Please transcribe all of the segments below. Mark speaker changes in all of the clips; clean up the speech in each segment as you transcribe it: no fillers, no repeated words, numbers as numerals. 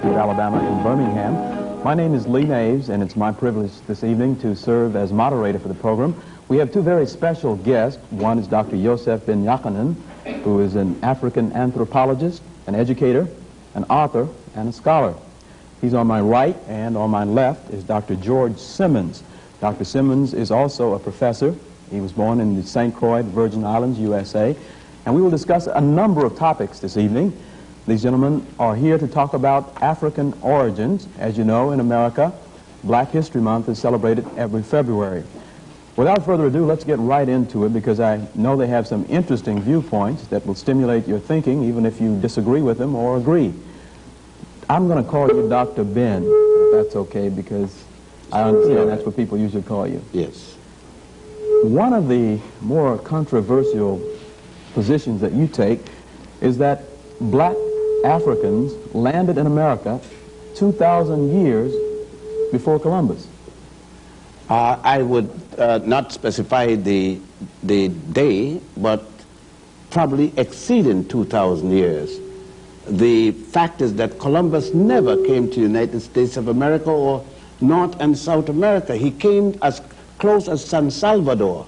Speaker 1: University of Alabama in Birmingham. My name is Lee Naves, and it's my privilege this evening to serve as moderator for the program. We have two very special guests. One is Dr. Yosef Ben Jochannan, who is an African anthropologist, an educator, an author, and a scholar. He's on my right, and on my left is Dr. George Simmons. Dr. Simmons is also a professor. He was born in the St. Croix, Virgin Islands, USA. And we will discuss a number of topics this evening. These gentlemen are here to talk about African origins. As you know, in America, Black History Month is celebrated every February. Without further ado, let's get right into it, because I know they have some interesting viewpoints that will stimulate your thinking, even if you disagree with them or agree. I'm going to call you Dr. Ben, if that's okay, because I understand that's what people usually call you.
Speaker 2: Yes.
Speaker 1: One of the more controversial positions that you take is that black Africans landed in America 2,000 years before Columbus.
Speaker 2: I would not specify the day, but probably exceeding 2,000 years. The fact is that Columbus never came to the United States of America or North and South America. He came as close as San Salvador.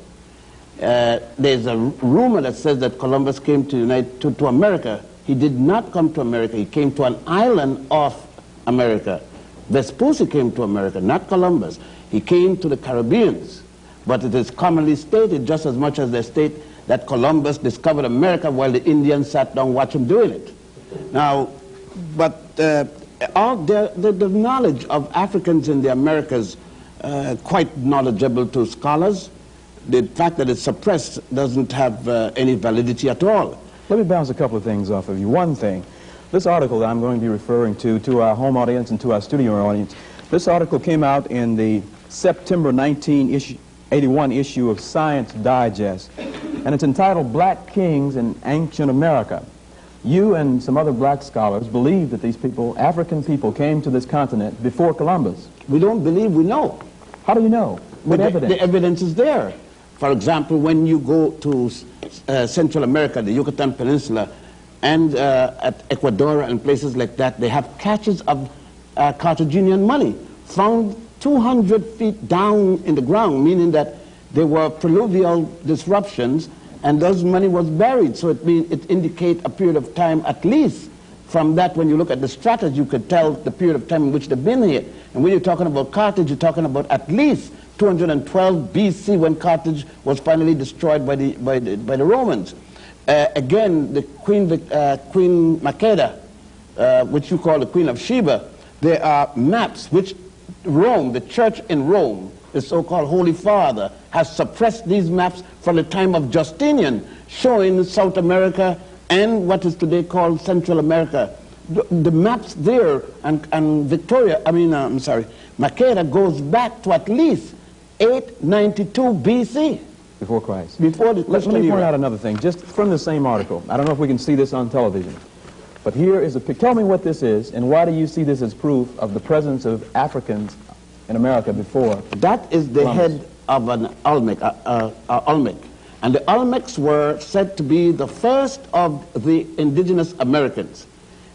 Speaker 2: There's a rumor that says that Columbus came to America. He did not come to America. He came to an island of America. Vespucci came to America, not Columbus. He came to the Caribbeans. But it is commonly stated, just as much as they state, that Columbus discovered America while the Indians sat down watching him doing it. Now, but the knowledge of Africans in the Americas, quite knowledgeable to scholars. The fact that it's suppressed doesn't have any validity at all.
Speaker 1: Let me bounce a couple of things off of you. One thing, this article that I'm going to be referring to our home audience and to our studio audience, this article came out in the September 1981 issue of Science Digest, and it's entitled Black Kings in Ancient America. You and some other black scholars believe that these people, African people, came to this continent before Columbus.
Speaker 2: We don't believe, we know.
Speaker 1: How do you know? What evidence?
Speaker 2: The evidence is there. For example, when you go to Central America, the Yucatan Peninsula, and at Ecuador and places like that, they have caches of Carthaginian money found 200 feet down in the ground, meaning that there were pluvial disruptions, and those money was buried. So it indicates a period of time, at least from that, when you look at the stratas, you could tell the period of time in which they've been here. And when you're talking about Carthage, you're talking about at least 212 BC, when Carthage was finally destroyed by the Romans. Again, the Queen Makeda, which you call the Queen of Sheba, there are maps which Rome, the church in Rome, the so-called Holy Father, has suppressed these maps from the time of Justinian, showing South America and what is today called Central America. The maps there, and Makeda goes back to at least 892 BC.
Speaker 1: Before Christ.
Speaker 2: Before the
Speaker 1: Let me point out another thing, just from the same article. I don't know if we can see this on television, but here is a picture. Tell me what this is, and why do you see this as proof of the presence of Africans in America before?
Speaker 2: That is the
Speaker 1: Columbus.
Speaker 2: head of an Olmec. And the Olmecs were said to be the first of the indigenous Americans.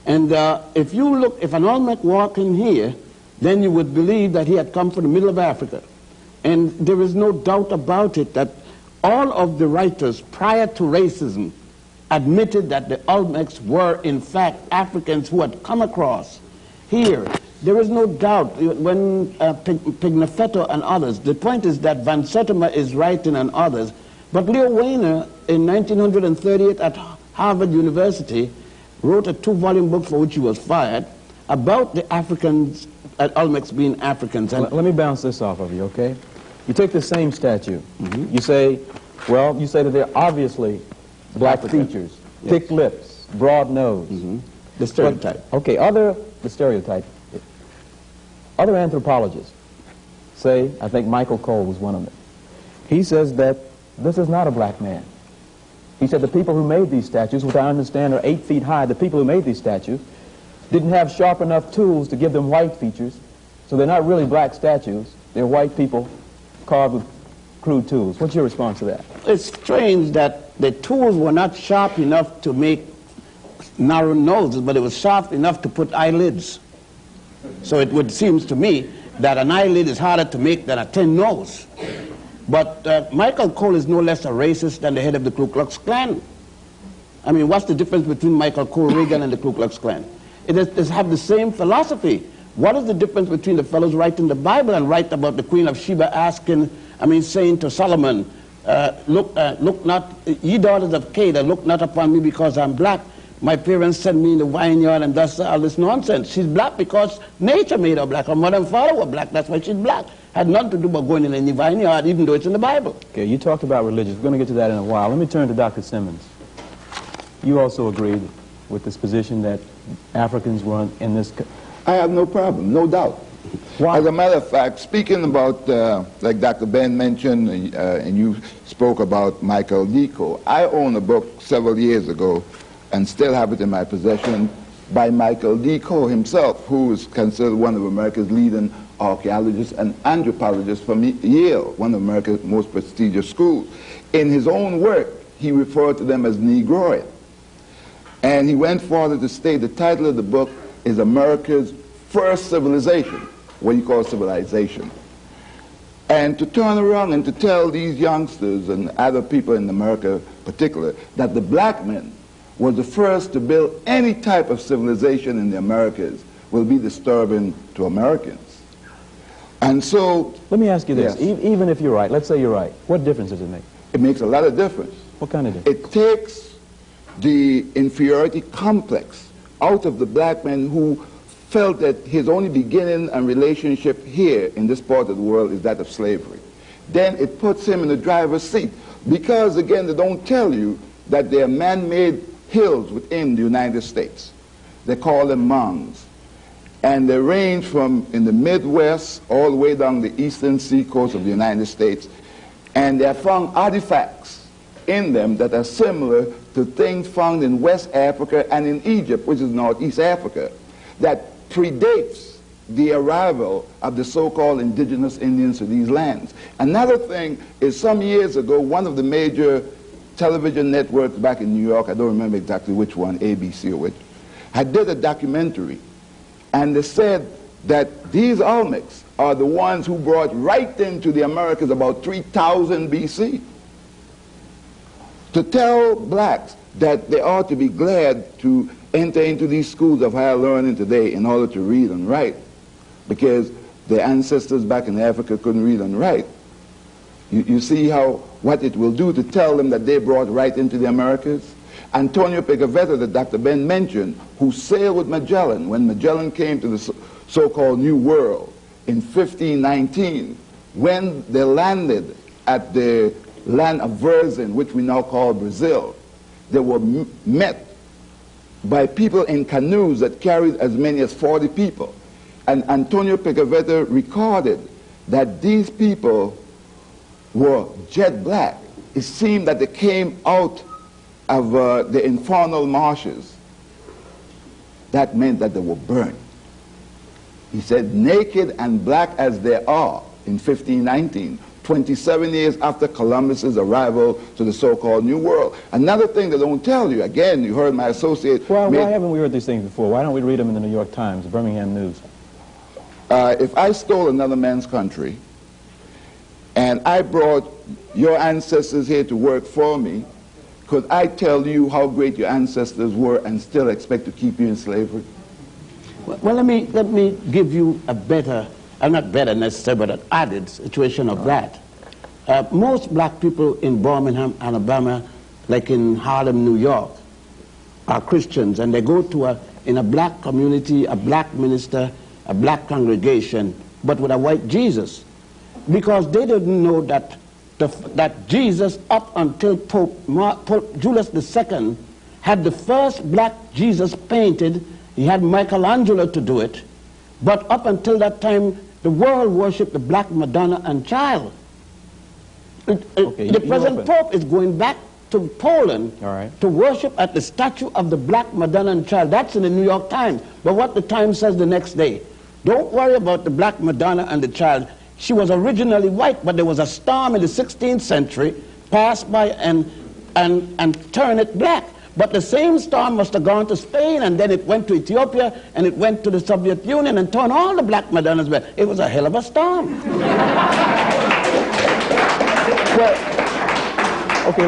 Speaker 2: And if you look, if an Olmec walked in here, then you would believe that he had come from the middle of Africa. And there is no doubt about it that all of the writers prior to racism admitted that the Olmecs were in fact Africans who had come across here. There is no doubt when Pigafetta and others, the point is that Van Sertima is writing and others, but Leo Weiner in 1938 at Harvard University wrote a 2-volume book for which he was fired about the Africans, Olmecs being Africans. And
Speaker 1: let me bounce this off of you, okay? You take the same statue. You say, well, you say that they're obviously black features, thick lips, broad nose.
Speaker 2: The stereotype.
Speaker 1: But, okay, the stereotype. Other anthropologists say, I think Michael Cole was one of them, he says that this is not a black man. He said the people who made these statues, which I understand are 8 feet high, the people who made these statues didn't have sharp enough tools to give them white features, so they're not really black statues, they're white people carved with crude tools. What's your response to that?
Speaker 2: It's strange that the tools were not sharp enough to make narrow noses, but it was sharp enough to put eyelids. So it would seem to me that an eyelid is harder to make than a tin nose. But Michael Cole is no less a racist than the head of the Ku Klux Klan. I mean, what's the difference between Michael Cole Reagan and the Ku Klux Klan? It have the same philosophy. What is the difference between the fellows writing the Bible and write about the Queen of Sheba saying to Solomon, look not, ye daughters of Canaan, look not upon me because I'm black. My parents sent me in the vineyard and that's all this nonsense. She's black because nature made her black. Her mother and father were black, that's why she's black. Had nothing to do with going in any vineyard, even though it's in the Bible.
Speaker 1: Okay, you talked about religion. We're going to get to that in a while. Let me turn to Dr. Simmons. You also agreed with this position that Africans were in this...
Speaker 3: I have no problem, no doubt.
Speaker 1: Why?
Speaker 3: As a matter of fact, speaking about, like Dr. Ben mentioned, and you spoke about Michael Deco, I own a book several years ago and still have it in my possession by Michael Deco himself, who is considered one of America's leading archaeologists and anthropologists from Yale, one of America's most prestigious schools. In his own work, he referred to them as Negroid. And he went further to state the title of the book is America's First Civilization, what you call civilization. And to turn around and to tell these youngsters and other people in America in particular that the black men were the first to build any type of civilization in the Americas will be disturbing to Americans. And so...
Speaker 1: Let me ask you this.
Speaker 3: Yes.
Speaker 1: Even if you're right, let's say you're right, what difference does it make?
Speaker 3: It makes a lot of difference.
Speaker 1: What kind of difference?
Speaker 3: It takes the inferiority complex out of the black man who felt that his only beginning and relationship here in this part of the world is that of slavery. Then it puts him in the driver's seat because, again, they don't tell you that there are man-made hills within the United States. They call them mounds. And they range from in the Midwest all the way down the eastern seacoast of the United States. And they have found artifacts in them that are similar to things found in West Africa and in Egypt, which is Northeast Africa, that predates the arrival of the so-called indigenous Indians to these lands. Another thing is some years ago, one of the major television networks back in New York, I don't remember exactly which one, ABC or which, had did a documentary, and they said that these Olmecs are the ones who brought right into the Americas about 3000 BC. To tell blacks that they ought to be glad to enter into these schools of higher learning today in order to read and write, because their ancestors back in Africa couldn't read and write. You see what it will do to tell them that they brought right into the Americas? Antonio Pigafetta, that Dr. Ben mentioned, who sailed with Magellan when Magellan came to the so-called New World in 1519, when they landed at the land of Verzin, which we now call Brazil, they were met by people in canoes that carried as many as 40 people. And Antonio Pigafetta recorded that these people were jet black. It seemed that they came out of the infernal marshes. That meant that they were burned. He said, naked and black as they are in 1519, 27 years after Columbus's arrival to the so-called New World. Another thing they don't tell you, again, you heard my associate...
Speaker 1: Well, why haven't we heard these things before? Why don't we read them in the New York Times, the Birmingham News?
Speaker 3: If I stole another man's country, and I brought your ancestors here to work for me, could I tell you how great your ancestors were and still expect to keep you in slavery?
Speaker 2: Well, let me give you a better, not better necessarily, but an added situation of that. Most black people in Birmingham, Alabama, like in Harlem, New York, are Christians, and they go to in a black community, a black minister, a black congregation, but with a white Jesus, because they didn't know that that Jesus, up until Pope Julius II, had the first black Jesus painted. He had Michelangelo to do it, but up until that time, the world worshipped the black Madonna and Child. The present Pope is going back to Poland to worship at the statue of the black Madonna and Child. That's in the New York Times. But what the Times says the next day, don't worry about the black Madonna and the Child. She was originally white, but there was a storm in the 16th century, passed by and turned it black. But the same storm must have gone to Spain, and then it went to Ethiopia, and it went to the Soviet Union, and turned all the black Madonnas back. It was a hell of a storm.
Speaker 1: Well, okay,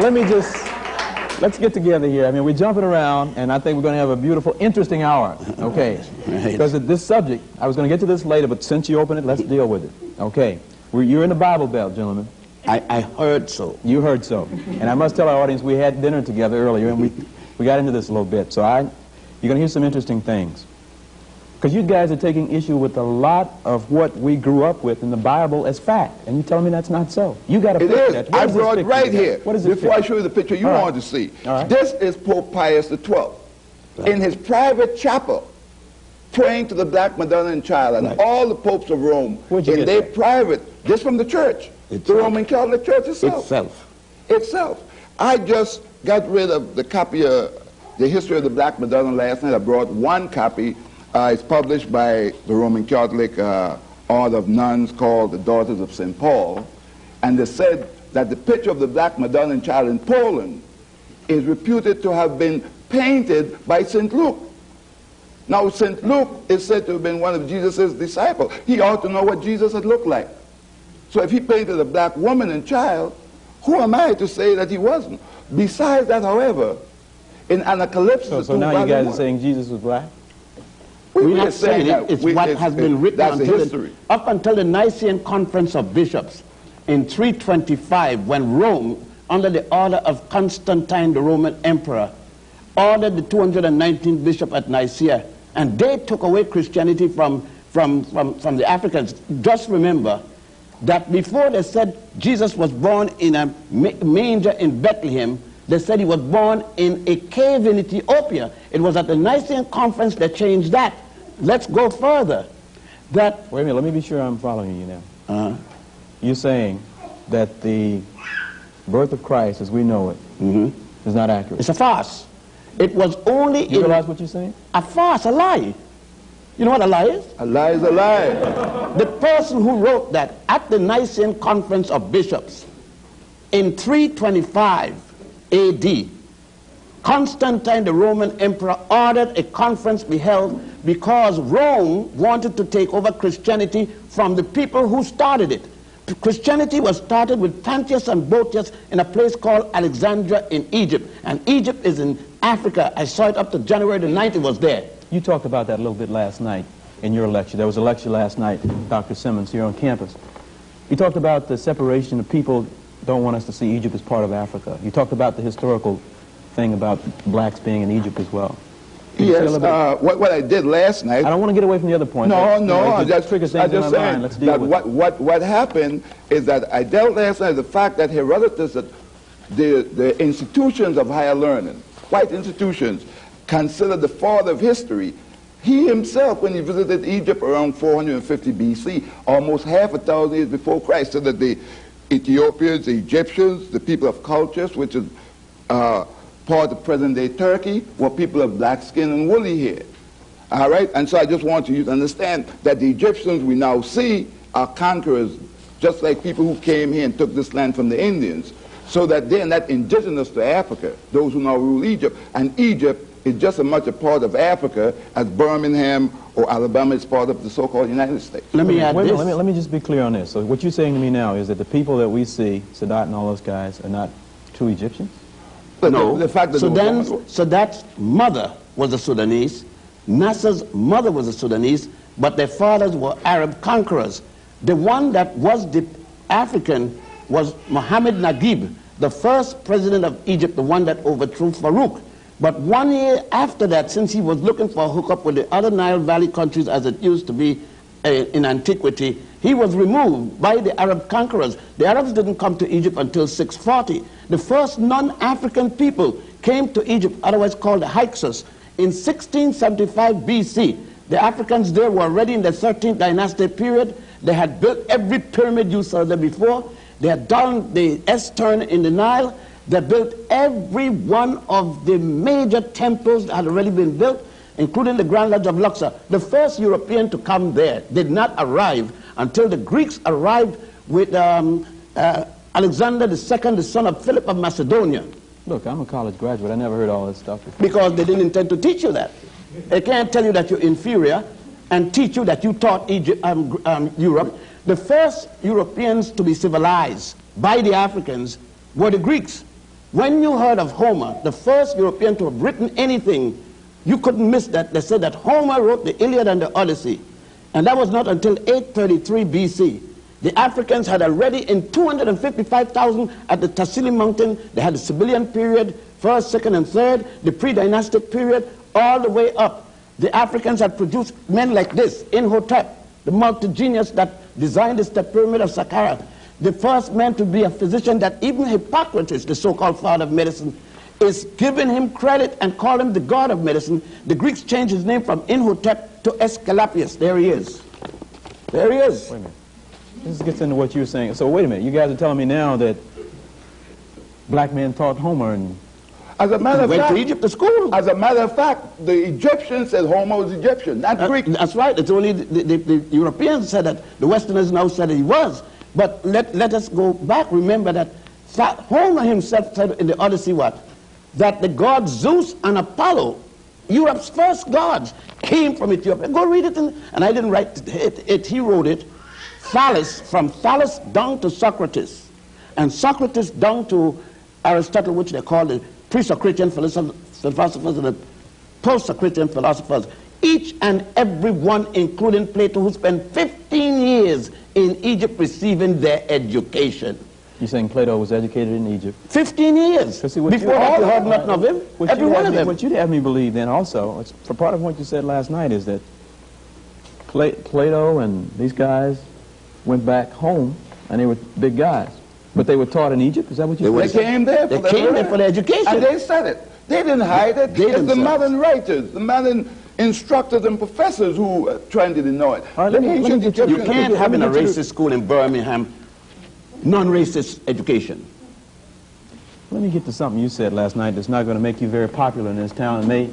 Speaker 1: let's get together here. I mean, we're jumping around, and I think we're going to have a beautiful, interesting hour, okay? Because this subject, I was going to get to this later, but since you opened it, let's deal with it, okay? You're in the Bible Belt, gentlemen.
Speaker 2: I heard so.
Speaker 1: You heard so. And I must tell our audience we had dinner together earlier, and we got into this a little bit. So you're going to hear some interesting things. Because you guys are taking issue with a lot of what we grew up with in the Bible as fact. And you tell me that's not so. You got to picture that.
Speaker 3: I brought it right here.
Speaker 1: What is it?
Speaker 3: Before I show you the picture you wanted to see. This is Pope Pius XII. In his private chapel, praying to the Black Madonna and Child, and all the popes of Rome, in their private, this from the church. The Roman Catholic Church itself. I just got rid of the copy of the history of the Black Madonna last night. I brought one copy. It's published by the Roman Catholic order of nuns called the Daughters of St. Paul. And they said that the picture of the Black Madonna and Child in Poland is reputed to have been painted by St. Luke. Now, St. Luke is said to have been one of Jesus' disciples. He ought to know what Jesus had looked like. So if he painted a black woman and child, who am I to say that he wasn't? Besides that, however, in Anacalypsis...
Speaker 1: So now you guys are saying Jesus was black?
Speaker 2: We're not saying it. It's what has been written up until the Nicene Conference of Bishops in 325, when Rome, under the order of Constantine, the Roman emperor, ordered the 219 bishop at Nicaea, and they took away Christianity from the Africans. Just remember that before they said Jesus was born in a manger in Bethlehem, they said he was born in a cave in Ethiopia. It was at the Nicene Conference they changed that. Let's go further. Wait a minute, let me be sure I'm following you now. You're saying that the birth of Christ as we know it is not accurate. It's a farce. It was only... You realize what you're saying? A farce, a lie. You know what a lie is?
Speaker 3: A lie is a lie.
Speaker 2: The person who wrote that at the Nicene Conference of Bishops in 325 AD, Constantine, the Roman emperor, ordered a conference be held because Rome wanted to take over Christianity from the people who started it. Christianity was started with Pontius and Boetius in a place called Alexandria in Egypt. And Egypt is in Africa. I saw it up to January the 9th, it was there. You talked about that a little bit last night in your lecture. There was a lecture last night, Dr. Simmons, here on campus. You talked about the separation of people don't want us to see Egypt as part of Africa. You talked about the historical thing about blacks being in Egypt as well.
Speaker 3: Yes, what I did last night...
Speaker 1: I don't want to get away from the other point.
Speaker 3: I just saying that what happened is that I dealt last night with the fact that Herodotus, the institutions of higher learning, white institutions, considered the father of history. He himself, when he visited Egypt around 450 BC, almost half a thousand years before Christ, said that the Ethiopians, the Egyptians, the people of cultures, which is part of present-day Turkey, were people of black skin and woolly hair. All right? And so I just want you to understand that the Egyptians we now see are conquerors, just like people who came here and took this land from the Indians, so that they're not indigenous to Africa, those who now rule Egypt. And Egypt is just as much a part of Africa as Birmingham or Alabama is part of the so-called United States.
Speaker 1: Let me just be clear on this. So what you're saying to me now is that the people that we see, Sadat and all those guys, are not true Egyptians?
Speaker 3: But no. The fact that
Speaker 2: Sadat's mother was a Sudanese, Nasser's mother was a Sudanese, but their fathers were Arab conquerors. The one that was the African was Mohammed Naguib, the first president of Egypt, the one that overthrew Farouk. But 1 year after that, since he was looking for a hookup with the other Nile Valley countries as it used to be in antiquity, he was removed by the Arab conquerors. The Arabs didn't come to Egypt until 640. The first non-African people came to Egypt, otherwise called the Hyksos, in 1675 BC. The Africans there were already in the 13th dynasty period. They had built every pyramid you saw there before. They had done the S-turn in the Nile. They built every one of the major temples that had already been built, including the Grand Lodge of Luxor. The first European to come there did not arrive until the Greeks arrived with Alexander II, the son of Philip of Macedonia.
Speaker 1: Look, I'm a college graduate. I never heard all this stuff before.
Speaker 2: Because they didn't intend to teach you that. They can't tell you that you're inferior and teach you that you taught Europe. The first Europeans to be civilized by the Africans were the Greeks. When you heard of Homer, the first European to have written anything, you couldn't miss that. They said that Homer wrote the Iliad and the Odyssey. And that was not until 833 BC. The Africans had already, in 255,000 at the Tassili Mountain, they had the Sibyllian period, first, second, and third, the pre-dynastic period, all the way up. The Africans had produced men like this, Imhotep, the multi-genius that designed the step pyramid of Saqqara, the first man to be a physician that even Hippocrates, the so-called father of medicine, is giving him credit and call him the god of medicine. The Greeks changed his name from Imhotep to Aesculapius. There he is. There he is.
Speaker 1: Wait a minute. This gets into what you were saying. So wait a minute. You guys are telling me now that black men taught Homer and...
Speaker 3: As a matter of
Speaker 2: went
Speaker 3: fact,
Speaker 2: to Egypt to school.
Speaker 3: As a matter of fact, the Egyptians said Homer was Egyptian, not Greek.
Speaker 2: That's right. It's only the Europeans said that. The Westerners now said that he was. But let us go back. Remember that Homer himself said in the Odyssey what? That the gods Zeus and Apollo, Europe's first gods, came from Ethiopia. Go read it. And I didn't write it. He wrote it. Thales, from Thales down to Socrates. And Socrates down to Aristotle, which they call the pre-Socratian philosophers and the post-Socratian philosophers. Each and every one, including Plato, who spent 15 years in Egypt receiving their education.
Speaker 1: You're saying Plato was educated in Egypt?
Speaker 2: 15 years.
Speaker 1: See,
Speaker 2: before that, you heard nothing of him. Every one of them.
Speaker 1: What you'd have me believe then also, for part of what you said last night, is that Plato and these guys went back home, and they were big guys. But they were taught in Egypt? Is that what you said?
Speaker 3: They came there for
Speaker 2: their education.
Speaker 3: And they said it. They didn't hide it. It's the modern writers, the modern instructors and professors who trying to deny it.
Speaker 1: Right,
Speaker 2: you can't have in a racist school in Birmingham non-racist education.
Speaker 1: Let me get to something you said last night that's not going to make you very popular in this town and may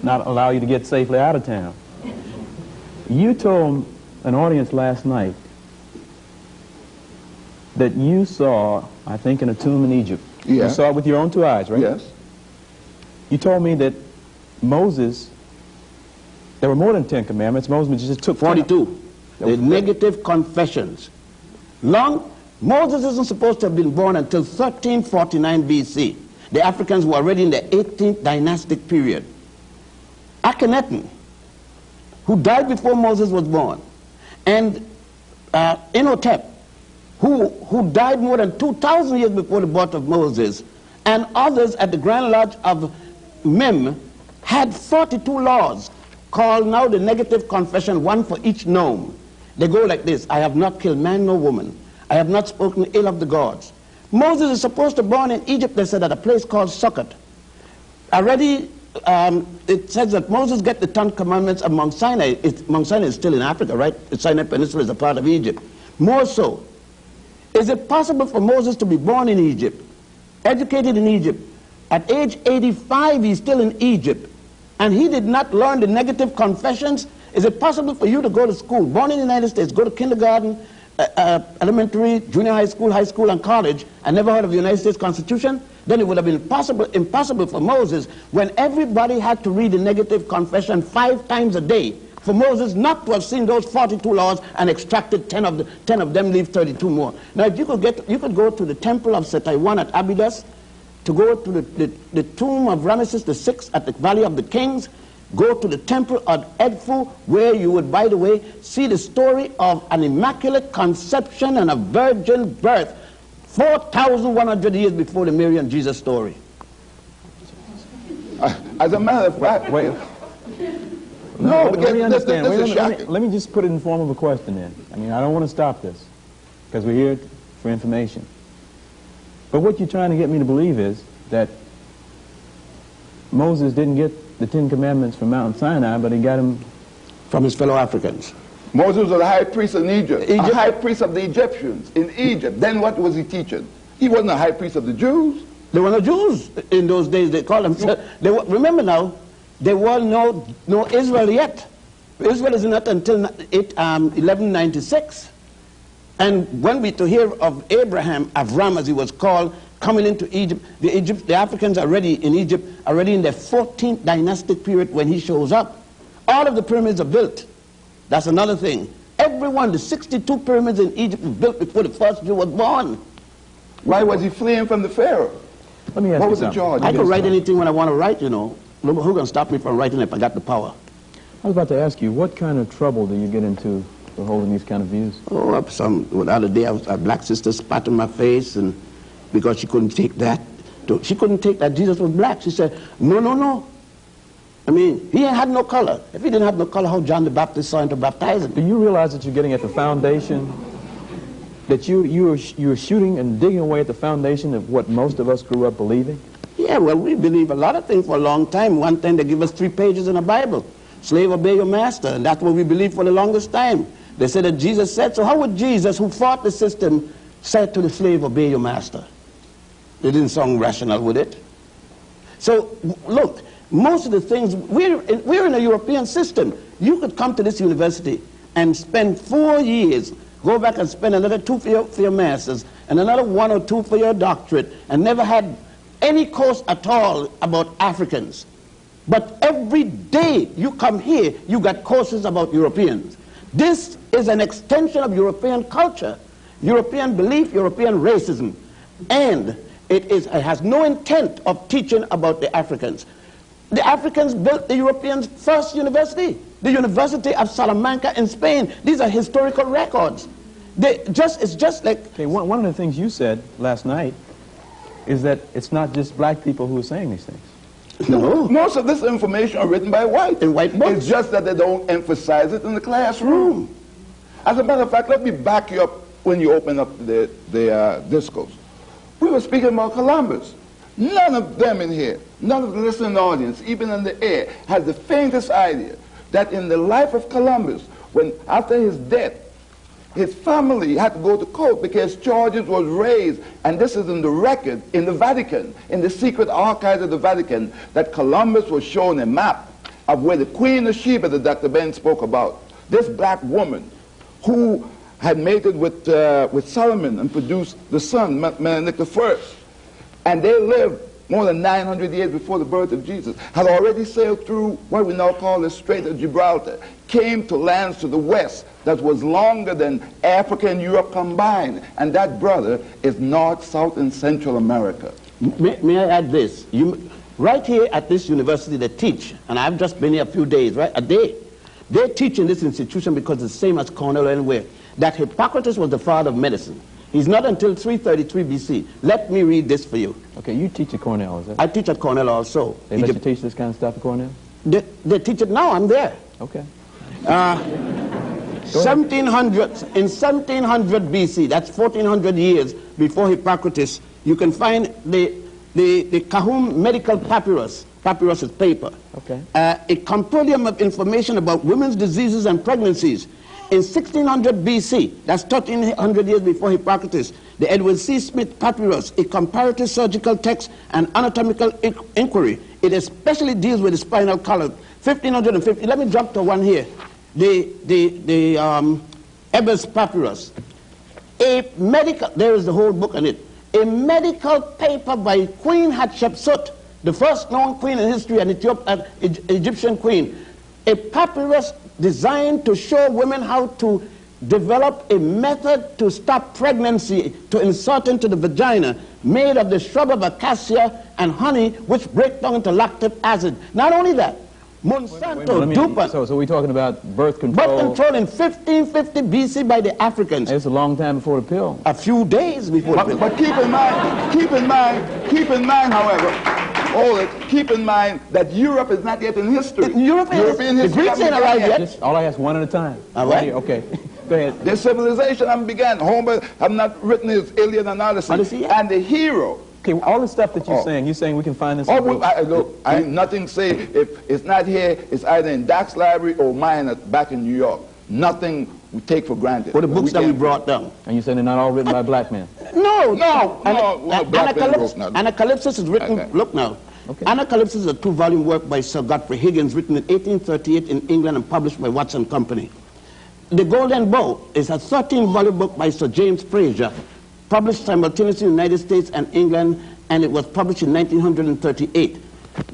Speaker 1: not allow you to get safely out of town. You told an audience last night that you saw, I think, in a tomb in Egypt.
Speaker 3: Yeah.
Speaker 1: You saw it with your own two eyes, right?
Speaker 3: Yes.
Speaker 1: You told me that Moses, there were more than 10 commandments. Moses just took
Speaker 2: 42. The negative confessions. Moses isn't supposed to have been born until 1349 BC. The Africans were already in the 18th dynastic period. Akhenaten, who died before Moses was born, and Imhotep, who died more than 2,000 years before the birth of Moses, and others at the Grand Lodge of Mem had 42 laws called now the negative confession, one for each nome. They go like this: I have not killed man nor woman. I have not spoken ill of the gods. Moses is supposed to be born in Egypt, they said, at a place called Sukkot. Already, it says that Moses get the 10 commandments of Mount Sinai. Mount Sinai is still in Africa, right? The Sinai Peninsula is a part of Egypt. More so, is it possible for Moses to be born in Egypt, educated in Egypt? At age 85, he's still in Egypt, and he did not learn the negative confessions. Is it possible for you to go to school, born in the United States, go to kindergarten, elementary, junior high school, and college, and never heard of the United States Constitution? Then it would have been impossible for Moses, when everybody had to read the negative confession 5 times a day, for Moses not to have seen those 42 laws and extracted 10 of them, leave 32 more. Now, if you could go to the temple of Setaiwan at Abydos, to go to the tomb of Ramesses VI at the Valley of the Kings, go to the temple of Edfu, where you would, by the way, see the story of an immaculate conception and a virgin birth 4,100 years before the Mary and Jesus story.
Speaker 3: As a matter of fact,
Speaker 1: wait.
Speaker 3: No,
Speaker 1: let me understand.
Speaker 3: This
Speaker 1: let me just put it in form of a question then. I mean, I don't want to stop this, because we're here for information. But what you're trying to get me to believe is that Moses didn't get the 10 commandments from Mount Sinai, but he got them
Speaker 2: from his fellow Africans.
Speaker 3: Moses was the high priest in Egypt, a high priest of the Egyptians in Egypt. Then what was he teaching? He wasn't a high priest of the Jews.
Speaker 2: There were no Jews in those days. They called themselves. Remember now, there was no Israel yet. Israel is not until 1196. And when we to hear of Abraham, Avram as he was called, coming into Egypt. The Africans already in Egypt, already in their 14th dynastic period when he shows up. All of the pyramids are built. That's another thing. Every one, the 62 pyramids in Egypt were built before the first Jew was born.
Speaker 3: Why was he fleeing from the Pharaoh?
Speaker 1: Let me ask
Speaker 3: What
Speaker 1: you
Speaker 3: was the
Speaker 1: something.
Speaker 3: charge?
Speaker 2: I could write anything when I want to write, you know. Who's going to stop me from writing if I got the power?
Speaker 1: I was about to ask you, what kind of trouble do you get into for holding these kind of views?
Speaker 2: Oh, the other day, a black sister spat in my face, and because she couldn't take that. She couldn't take that Jesus was black. She said, no, no, no. I mean, he had no color. If he didn't have no color, how John the Baptist saw him to baptize him?
Speaker 1: Do you realize that you're getting at the foundation, that you're shooting and digging away at the foundation of what most of us grew up believing?
Speaker 2: Yeah, well, we believe a lot of things for a long time. One time they give us 3 pages in the Bible. Slave, obey your master. And that's what we believed for the longest time. They said that Jesus said, so how would Jesus, who fought the system, say to the slave, obey your master? It didn't sound rational, would it? So, look, most of the things, we're in a European system. You could come to this university and spend 4 years, go back and spend another 2 for your master's, and another 1 or 2 for your doctorate, and never had any course at all about Africans. But every day you come here, you got courses about Europeans. This is an extension of European culture, European belief, European racism. And it has no intent of teaching about the Africans. The Africans built the Europeans' first university, the University of Salamanca in Spain. These are historical records. It's just like...
Speaker 1: Okay, one of the things you said last night is that it's not just black people who are saying these things.
Speaker 2: No.
Speaker 3: Most of this information are written by whites.
Speaker 2: In white books.
Speaker 3: It's just that they don't emphasize it in the classroom. As a matter of fact, let me back you up when you open up the discourse. We were speaking about Columbus. None of them in here, none of the listening audience, even in the air, has the faintest idea that in the life of Columbus, when after his death, his family had to go to court because charges was raised, and this is in the record in the Vatican, in the secret archives of the Vatican, that Columbus was shown a map of where the Queen of Sheba that Dr. Ben spoke about, this black woman who had mated with Solomon and produced the son, Menelik I, and they lived more than 900 years before the birth of Jesus, had already sailed through what we now call the Strait of Gibraltar, came to lands to the west that was longer than Africa and Europe combined. And that, brother, is North, South, and Central America.
Speaker 2: May I add this? Right here at this university they teach, and I've just been here a few days, right? A day. They teach in this institution because it's the same as Cornell or anywhere, that Hippocrates was the father of medicine. He's not until 333 BC. Let me read this for you.
Speaker 1: Okay, you teach at Cornell, is that?
Speaker 2: I teach at Cornell also.
Speaker 1: They let you teach this kind of stuff at Cornell?
Speaker 2: They teach it now, I'm there.
Speaker 1: Okay.
Speaker 2: 1700, in 1700 BC, that's 1400 years before Hippocrates, you can find the Kahum medical papyrus. Papyrus is paper.
Speaker 1: Okay.
Speaker 2: A compendium of information about women's diseases and pregnancies. In 1600 BC, that's 1300 years before Hippocrates, the Edward C. Smith Papyrus, a comparative surgical text and anatomical inquiry. It especially deals with the spinal column. 1550, let me jump to one here. The Ebers Papyrus. There is the whole book on it. A medical paper by Queen Hatshepsut, the first known queen in history, an Egyptian queen. A papyrus designed to show women how to develop a method to stop pregnancy, to insert into the vagina, made of the shrub of acacia and honey, which break down into lactic acid. Not only that, Monsanto, DuPont.
Speaker 1: So we're talking about birth control.
Speaker 2: Birth control in 1550 BC by the Africans.
Speaker 1: It's a long time before the pill.
Speaker 2: A few days before the pill.
Speaker 3: But keep in mind, however, keep in mind that Europe is not yet in history.
Speaker 2: European history. The Greeks ain't arrived yet.
Speaker 1: Just, all I ask one at a time.
Speaker 2: All right.
Speaker 1: Okay. Go ahead.
Speaker 3: Their civilization began. Homer have not written his Iliad and Odyssey. And the hero.
Speaker 1: Okay, all the stuff that you're saying we can find this.
Speaker 3: I ain't nothing say if it's not here, it's either in Doc's library or mine back in New York. Nothing we take for granted.
Speaker 2: What the books that we brought down.
Speaker 1: And you saying they're not all written by black men?
Speaker 3: No.
Speaker 2: Anacalypsis is written, look now. Okay. Anacalypsis is a 2-volume work by Sir Godfrey Higgins, written in 1838 in England and published by Watson Company. The Golden Bow is a 13-volume book by Sir James Fraser, published simultaneously in the United States and England, and it was published in 1938.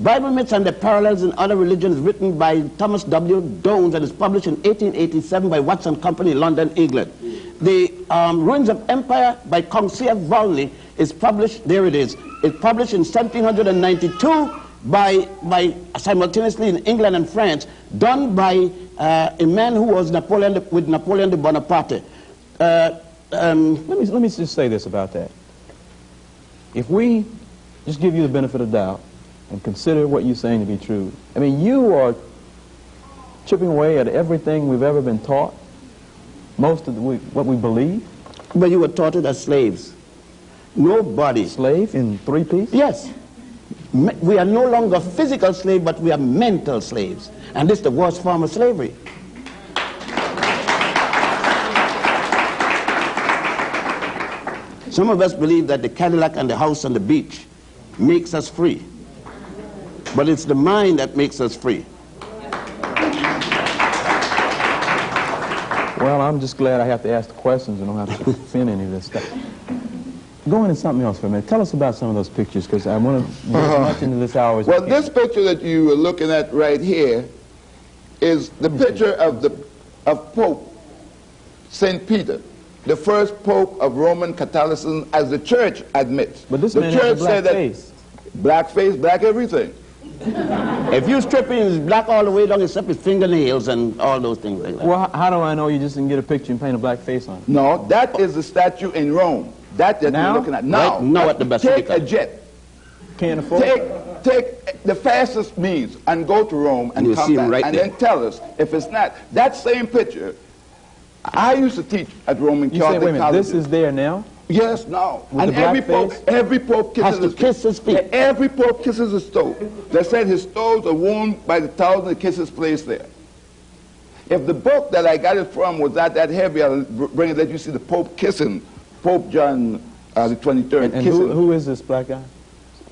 Speaker 2: Bible Myths and the Parallels in Other Religions, written by Thomas W. Dones, and is published in 1887 by Watson Company, London, England. The Ruins of Empire by Concierge Volney is published, there it is. It's published in 1792 by simultaneously in England and France, done by a man who was with Napoleon Bonaparte.
Speaker 1: Let me just say this about that. If we just give you the benefit of doubt and consider what you're saying to be true, I mean, you are chipping away at everything we've ever been taught, most of what we believe.
Speaker 2: But you were taught it as slaves. Nobody.
Speaker 1: Slave in 3 pieces?
Speaker 2: Yes. We are no longer physical slaves, but we are mental slaves. And this is the worst form of slavery. Some of us believe that the Cadillac and the house on the beach makes us free. But it's the mind that makes us free.
Speaker 1: Well, I'm just glad I have to ask the questions and don't have to defend any of this stuff. Go into something else for a minute. Tell us about some of those pictures, because I want to get as much into this hour as
Speaker 3: Well,
Speaker 1: we can.
Speaker 3: this picture that you are looking at right here is the picture of Pope St. Peter, the first Pope of Roman Catholicism, as the church admits.
Speaker 1: But this
Speaker 3: the
Speaker 1: man
Speaker 3: church
Speaker 1: has a black
Speaker 3: said that
Speaker 1: face.
Speaker 3: Black face, black everything.
Speaker 2: If you strip him, it's black all the way down except his fingernails and all those things like that.
Speaker 1: Well, how do I know you just didn't get a picture and paint a black face on it?
Speaker 3: No, that is the statue in Rome. That you're looking at now.
Speaker 2: Right now at the Basilica.
Speaker 3: Take a jet.
Speaker 1: Can't afford it?
Speaker 3: Take the fastest means and go to Rome and
Speaker 2: You'll
Speaker 3: come
Speaker 2: see him
Speaker 3: back
Speaker 2: right
Speaker 3: and
Speaker 2: there.
Speaker 3: then tell us if it's not. That same picture, I used to teach at Roman
Speaker 1: You say,
Speaker 3: Catholic
Speaker 1: wait a minute,
Speaker 3: colleges.
Speaker 1: this is there now?
Speaker 3: Yes, now.
Speaker 1: With
Speaker 3: And
Speaker 1: the black
Speaker 3: every pope
Speaker 2: Has
Speaker 3: kisses
Speaker 2: to kiss his feet.
Speaker 3: Yeah, every pope kisses his toe. They said his toes are worn by the thousand kisses placed there. If the book that I got it from was not that heavy, I'll bring it, let you see the Pope kissing, Pope John the 23rd
Speaker 1: And
Speaker 3: kissing.
Speaker 1: who is this black guy?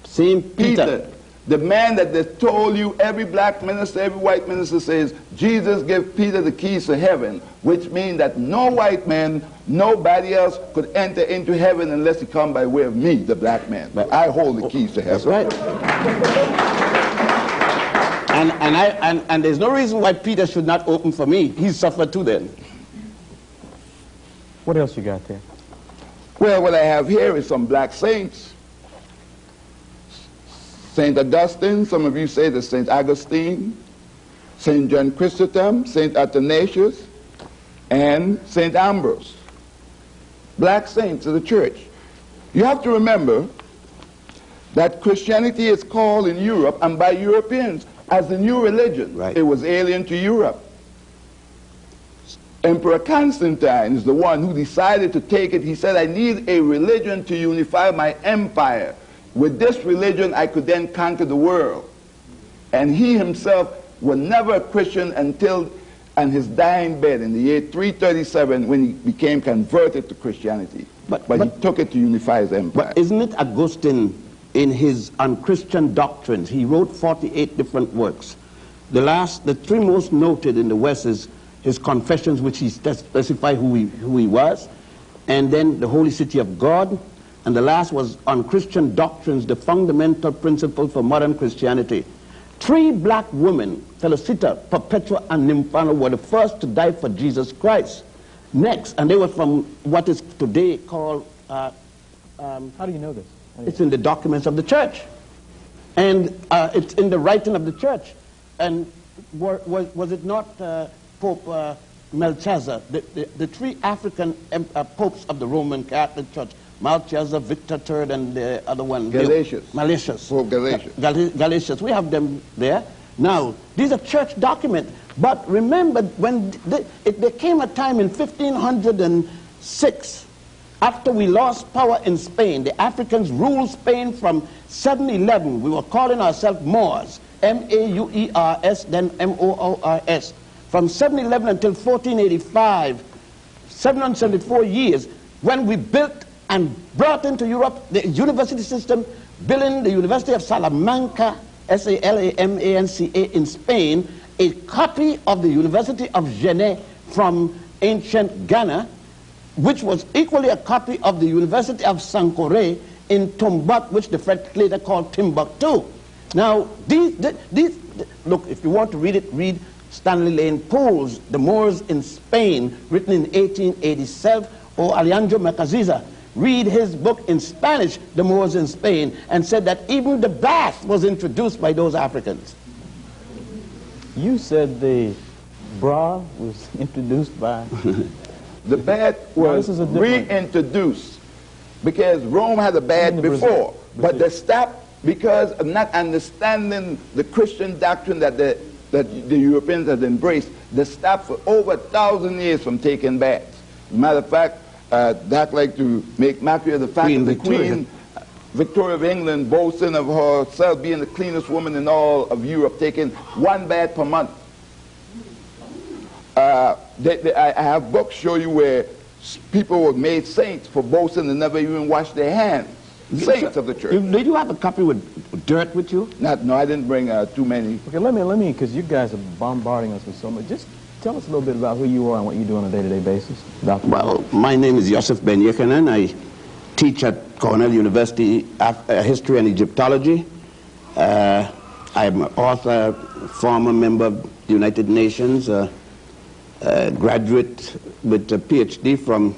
Speaker 2: Saint Peter.
Speaker 3: The man that they told you, every black minister, every white minister says, Jesus gave Peter the keys to heaven, which means that no white man, nobody else could enter into heaven unless he come by way of me, the black man. But I hold the keys to heaven.
Speaker 2: That's right. And there's no reason why Peter should not open for me. He suffered too then.
Speaker 1: What else you got there?
Speaker 3: Well, what I have here is some black saints. St. Augustine, some of you say that St. Augustine, St. John Chrysostom, St. Athanasius, and St. Ambrose. Black saints of the church. You have to remember that Christianity is called in Europe, and by Europeans, as the new religion.
Speaker 2: Right.
Speaker 3: It was alien to Europe. Emperor Constantine is the one who decided to take it. He said, I need a religion to unify my empire. With this religion, I could then conquer the world. And he himself was never a Christian until on his dying bed in the year 337 when he became converted to Christianity. But he took it to unify his empire.
Speaker 2: But isn't it Augustine, in his unchristian doctrines, he wrote 48 different works. The three most noted in the West is his Confessions, which he specified who he was, and then the Holy City of God, and the last was on Christian doctrines, the fundamental principle for modern Christianity. 3 black women, Felicita, Perpetua, and Nymphana, were the first to die for Jesus Christ. Next, and they were from what is today called...
Speaker 1: How do you know this?
Speaker 2: It's in the documents of the church. And it's in the writing of the church. And was it not Pope Melchizedek, the 3 African popes of the Roman Catholic Church, Melchizedek, Victor III, and the other one?
Speaker 3: Galatius.
Speaker 2: Pope
Speaker 3: Galatius.
Speaker 2: Galatius. We have them there. Now, these are church documents. But remember, when there came a time in 1506, after we lost power in Spain, the Africans ruled Spain from 711. We were calling ourselves Moors, M-A-U-E-R-S, then M-O-O-R-S. From 711 until 1485, 774 years, when we built and brought into Europe the university system, building the University of Salamanca, S-A-L-A-M-A-N-C-A, in Spain, a copy of the University of Genève from ancient Ghana, which was equally a copy of the University of Sankore in Tombouctou, which the French later called Timbuktu. Now, look, if you want to read it, read Stanley Lane Poole's The Moors in Spain, written in 1887, or Alejandro Macaziza. Read his book in Spanish, The Moors in Spain, and said that even the bath was introduced by those Africans.
Speaker 1: You said the bra was introduced by...
Speaker 3: The bath was reintroduced because Rome had a bath before, but they stopped because of not understanding the Christian doctrine that the Europeans had embraced. They stopped for over 1,000 years from taking baths. As a matter of fact, Doc like to make mockery of the fact that the Queen Victoria of England boasting of herself being the cleanest woman in all of Europe, taking 1 bath per month. I have books show you where people were made saints for boasting and never even washed their hands. Saints of the church.
Speaker 2: Did you have a copy with dirt with you?
Speaker 3: No, I didn't bring too many.
Speaker 1: Okay, let me, because you guys are bombarding us with so much. Just tell us a little bit about who you are and what you do on a day-to-day basis, Doctor.
Speaker 2: Well, my name is Yosef Ben Jochannan. I teach at Cornell University History and Egyptology. I'm an author, former member of the United Nations, graduate with a PhD from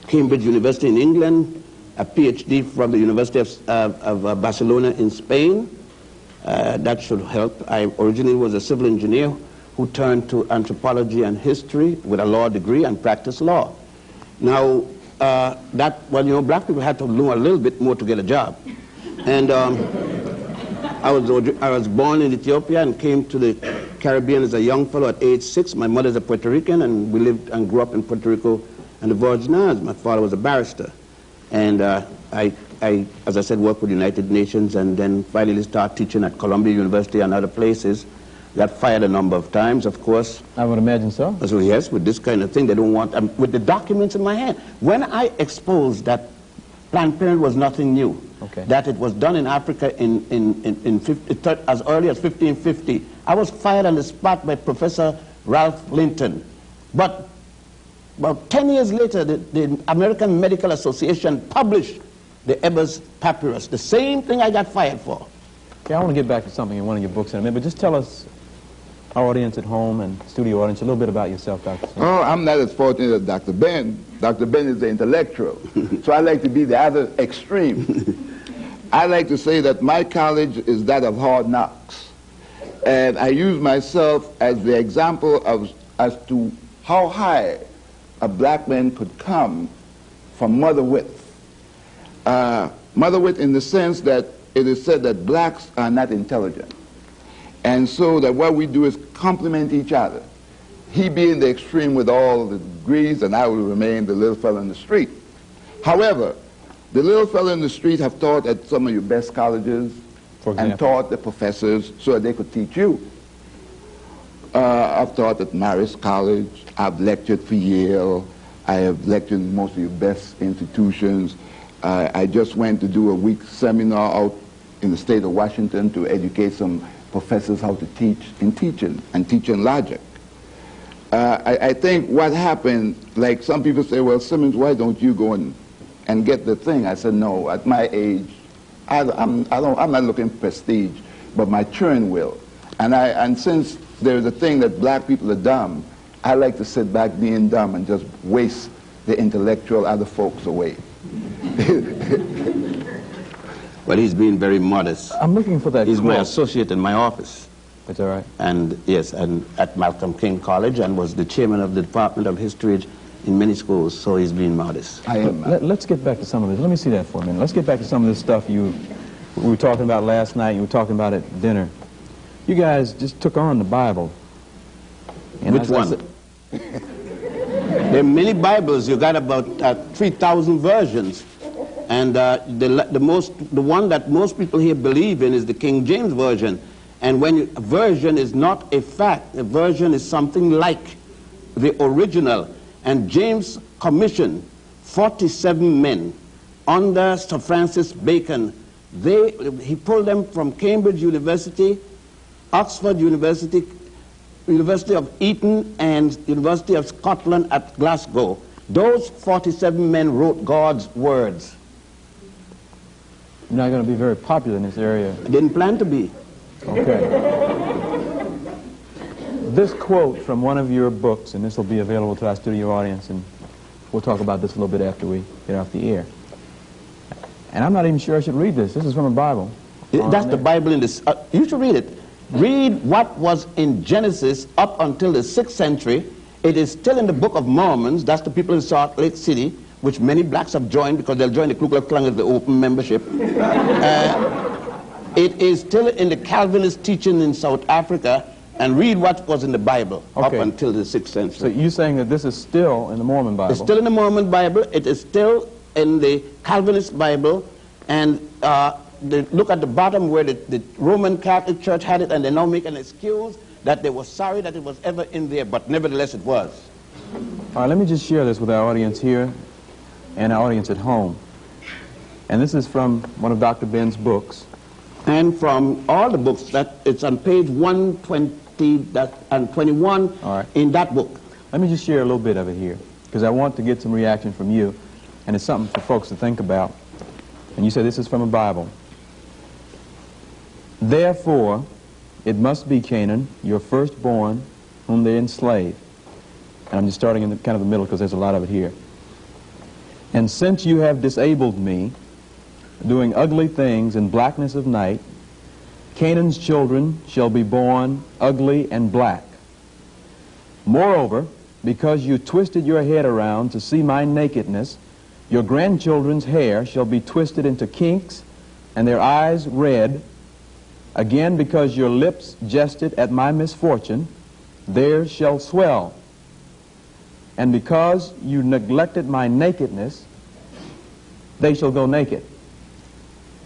Speaker 2: Cambridge University in England, a PhD from the University of Barcelona in Spain. That should help. I originally was a civil engineer who turned to anthropology and history with a law degree and practiced law. Now, well, you know, black people had to know a little bit more to get a job. And I was born in Ethiopia and came to the Caribbean as a young fellow at age 6. My mother's a Puerto Rican, and we lived and grew up in Puerto Rico and the Virgin Islands. My father was a barrister. And I, as I said, worked with the United Nations, and then finally started teaching at Columbia University and other places. Got fired a number of times, of course.
Speaker 1: I would imagine so.
Speaker 2: So yes, with this kind of thing, they don't want, with the documents in my hand. When I exposed that Planned Parenthood was nothing new, that it was done in Africa as early as 1550, I was fired on the spot by Professor Ralph Linton. But about 10 years later, the American Medical Association published the Ebers Papyrus, the same thing I got fired for.
Speaker 1: Okay, I want to get back to something in one of your books in a minute, but just tell us, our audience at home and studio audience, a little bit about yourself, Dr. Smith.
Speaker 3: Oh, I'm not as fortunate as Dr. Ben. Dr. Ben is the intellectual, so I like to be the other extreme. I like to say that my college is that of hard knocks, and I use myself as the example as to how high a black man could come from mother wit. Mother wit in the sense that it is said that blacks are not intelligent. And so that what we do is complement each other. He being the extreme with all the degrees, and I will remain the little fellow in the street. However, the little fellow in the street have taught at some of your best colleges and taught the professors so that they could teach you. I've taught at Marist College. I've lectured for Yale. I have lectured in most of your best institutions. I just went to do a week seminar out in the state of Washington to educate some professors how to teach in teaching and teaching logic. I think what happened, like some people say, well, Simmons, why don't you go and get the thing? I said, no, at my age, I'm not looking for prestige, but my churn will. And since there's a thing that black people are dumb, I like to sit back being dumb and just waste the intellectual other folks away.
Speaker 2: Well, he's being very modest.
Speaker 1: I'm looking for that
Speaker 2: He's
Speaker 1: quote.
Speaker 2: my associate in my office.
Speaker 1: That's all right.
Speaker 2: And yes, and at Malcolm King College, and was the chairman of the Department of History in many schools, so he's being modest.
Speaker 3: I am.
Speaker 1: Let's get back to some of this. Let me see that for a minute. Let's get back to some of this stuff we were talking about last night, you were talking about at dinner. You guys just took on the Bible. And
Speaker 2: which one? There are many Bibles. You got about 3,000 versions. And the one that most people here believe in is the King James Version. And when a version is not a fact, a version is something like the original. And James commissioned 47 men under Sir Francis Bacon. He pulled them from Cambridge University, Oxford University, University of Eton, and University of Scotland at Glasgow. Those 47 men wrote God's words.
Speaker 1: You're not going to be very popular in this area.
Speaker 2: I didn't plan to be.
Speaker 1: Okay. This quote from one of your books, and this will be available to our studio audience, and we'll talk about this a little bit after we get off the air. And I'm not even sure I should read this. This is from a Bible.
Speaker 2: That's the Bible in this. You should read it. Read what was in Genesis up until the 6th century. It is still in the Book of Mormons. That's the people in Salt Lake City, which many blacks have joined because they'll join the Ku Klux Klan as the open membership. It is still in the Calvinist teaching in South Africa. And read what was in the Bible up until the 6th century.
Speaker 1: So you're saying that this is still in the Mormon Bible?
Speaker 2: It's still in the Mormon Bible. It is still in the Calvinist Bible. And they look at the bottom where the Roman Catholic Church had it, and they now make an excuse that they were sorry that it was ever in there, but nevertheless it was.
Speaker 1: All right, let me just share this with our audience here and our audience at home. And this is from one of Dr. Ben's books.
Speaker 2: And from all the books, that it's on page 120 and 21 in that book.
Speaker 1: Let me just share a little bit of it here, because I want to get some reaction from you, and it's something for folks to think about. And you say this is from a Bible. Therefore, it must be Canaan, your firstborn, whom they enslave. And I'm just starting in the kind of the middle because there's a lot of it here. And since you have disabled me, doing ugly things in blackness of night, Canaan's children shall be born ugly and black. Moreover, because you twisted your head around to see my nakedness, your grandchildren's hair shall be twisted into kinks, and their eyes red. Again, because your lips jested at my misfortune, theirs shall swell. And because you neglected my nakedness, they shall go naked.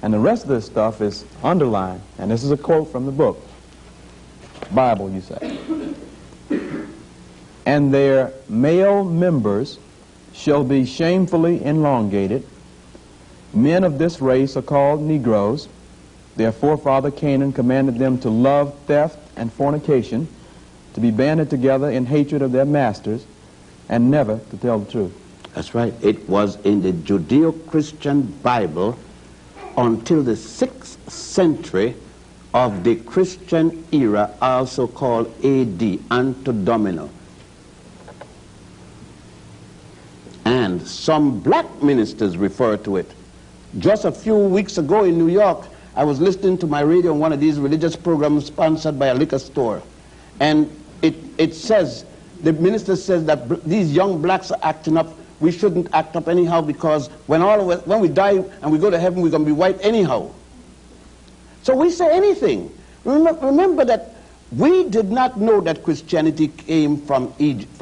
Speaker 1: And the rest of this stuff is underlined. And this is a quote from the book. Bible, you say. And their male members shall be shamefully elongated. Men of this race are called Negroes. Their forefather Canaan commanded them to love theft and fornication, to be banded together in hatred of their masters, and never to tell the truth.
Speaker 2: That's right. It was in the Judeo-Christian Bible until the 6th century of the Christian era, also called AD, Anno Domini. And some black ministers refer to it. Just a few weeks ago in New York, I was listening to my radio on one of these religious programs sponsored by a liquor store. And it says, the minister says that these young blacks are acting up. We shouldn't act up anyhow because when we die and we go to heaven, we're going to be white anyhow. So we say anything. Remember that we did not know that Christianity came from Egypt,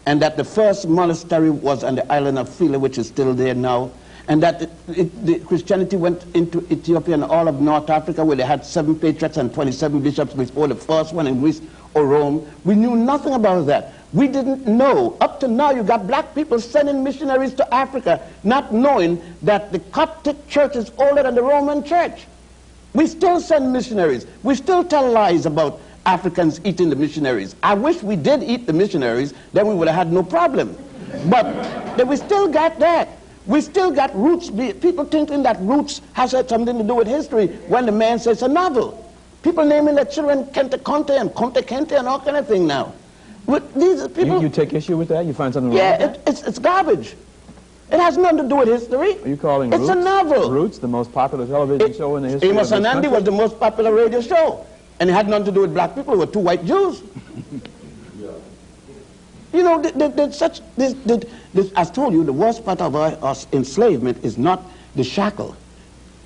Speaker 2: and that the first monastery was on the island of Philae, which is still there now, and that the Christianity went into Ethiopia and all of North Africa, where they had 7 patriarchs and 27 bishops before the first one in Greece or Rome. We knew nothing about that. We didn't know. Up to now, you got black people sending missionaries to Africa, not knowing that the Coptic church is older than the Roman church. We still send missionaries. We still tell lies about Africans eating the missionaries. I wish we did eat the missionaries, then we would have had no problem. But we still got that. We still got roots. People thinking that roots has had something to do with history when the man says a novel. People naming their children Kente Conte and Conte Kente and all kind of thing now. With these people,
Speaker 1: you take issue with that? You find something wrong?
Speaker 2: Yeah, it's garbage. It has nothing to do with history.
Speaker 1: Are you calling
Speaker 2: It's
Speaker 1: Roots,
Speaker 2: a novel.
Speaker 1: Roots, the most popular television show in the history
Speaker 2: Amos
Speaker 1: of
Speaker 2: and
Speaker 1: this
Speaker 2: Andy
Speaker 1: country?
Speaker 2: was the most popular radio show. And it had nothing to do with black people. It were 2 white Jews. You know, as told you, the worst part of our enslavement is not the shackle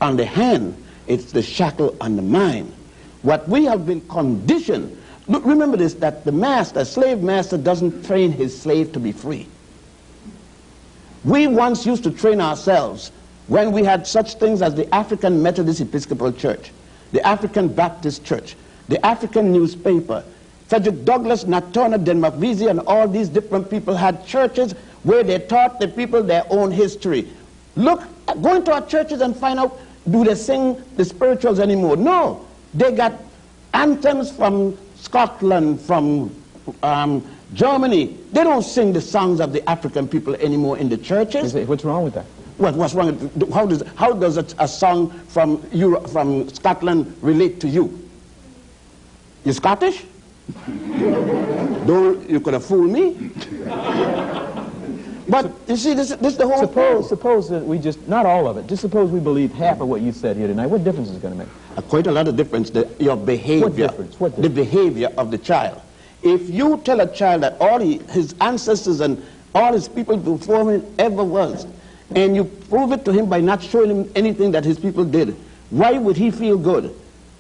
Speaker 2: on the hand. It's the shackle on the mind. What we have been conditioned. Look, remember this, that the slave master doesn't train his slave to be free. We once used to train ourselves when we had such things as the African Methodist Episcopal Church, the African Baptist Church, the African newspaper. Frederick Douglass, Nat Turner, Denmark Vesey, and all these different people had churches where they taught the people their own history. Look, go into our churches and find out, do they sing the spirituals anymore? No. They got anthems from Scotland, from Germany, they don't sing the songs of the African people anymore in the churches.
Speaker 1: What's wrong with that?
Speaker 2: What's wrong? How does a song from Europe, from Scotland relate to you? You Scottish? You could have fooled me. But you see, this is the whole thing.
Speaker 1: Suppose that we just, not all of it, just suppose we believe half of what you said here tonight. What difference is it going to make?
Speaker 2: Quite a lot of difference. Your behavior.
Speaker 1: What difference? What difference?
Speaker 2: The behavior of the child. If you tell a child that all his ancestors and all his people before him ever was, and you prove it to him by not showing him anything that his people did, why would he feel good?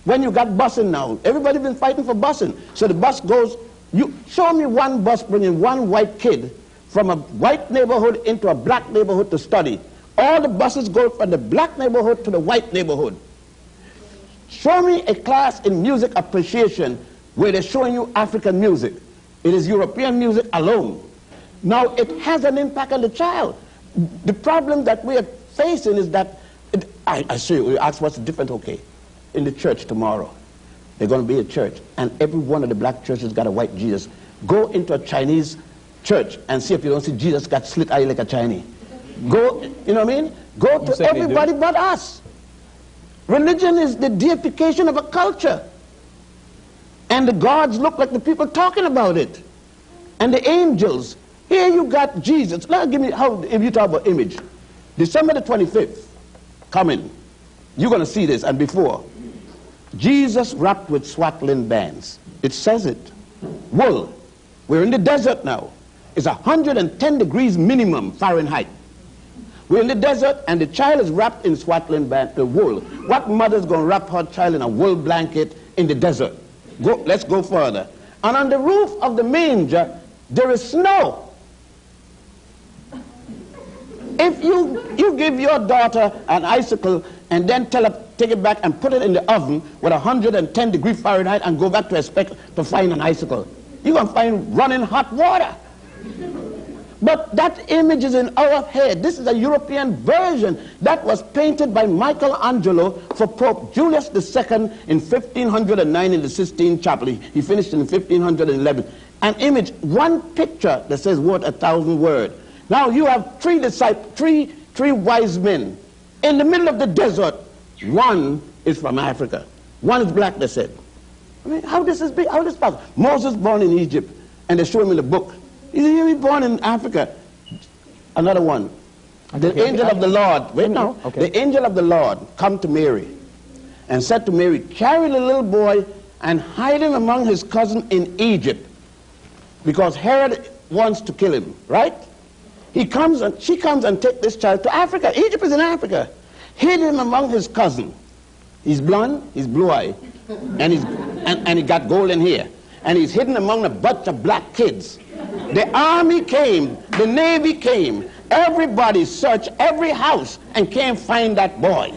Speaker 2: When you got busing now, everybody's been fighting for busing. So the bus goes, you show me one bus bringing one white kid from a white neighborhood into a black neighborhood to study. All the buses go from the black neighborhood to the white neighborhood. Show me a class in music appreciation where they're showing you African music. It is European music alone. Now it has an impact on the child. The problem that we are facing is that, I see you ask what's the difference, okay. In the church tomorrow, they're going to be a church, and every one of the black churches got a white Jesus. Go into a Chinese church and see if you don't see Jesus got slit eye like a Chinese. Go, you know what I mean? Go to everybody but us. Religion is the deification of a culture. And the gods look like the people talking about it. And the angels. Here you got Jesus. Now give me, if you talk about image. December the 25th, coming. You're going to see this, and before. Jesus wrapped with swaddling bands. It says it. Wool. We're in the desert now. It's 110 degrees minimum Fahrenheit. We're in the desert, and the child is wrapped in swaddling band, the wool. What mother's going to wrap her child in a wool blanket in the desert? Let's go further. And on the roof of the manger, there is snow. If you give your daughter an icicle and then tell her, take it back and put it in the oven with 110 degrees Fahrenheit and go back to expect to find an icicle, you're going to find running hot water. But that image is in our head. This is a European version that was painted by Michelangelo for Pope Julius II in 1509 in the Sistine Chapel. He finished in 1511. An image, one picture that says worth 1,000 words. Now you have three wise men in the middle of the desert. One is from Africa. One is black, they said. I mean, how this possible? Moses born in Egypt, and they show him in the book. He was born in Africa. Another one. The angel of the Lord, wait now. The angel of the Lord come to Mary and said to Mary, carry the little boy and hide him among his cousin in Egypt, because Herod wants to kill him, right? She comes and takes this child to Africa. Egypt is in Africa. Hid him among his cousin. He's blonde, he's blue-eyed, and he got golden hair. And he's hidden among a bunch of black kids. The army came, the navy came, everybody searched every house and can't find that boy.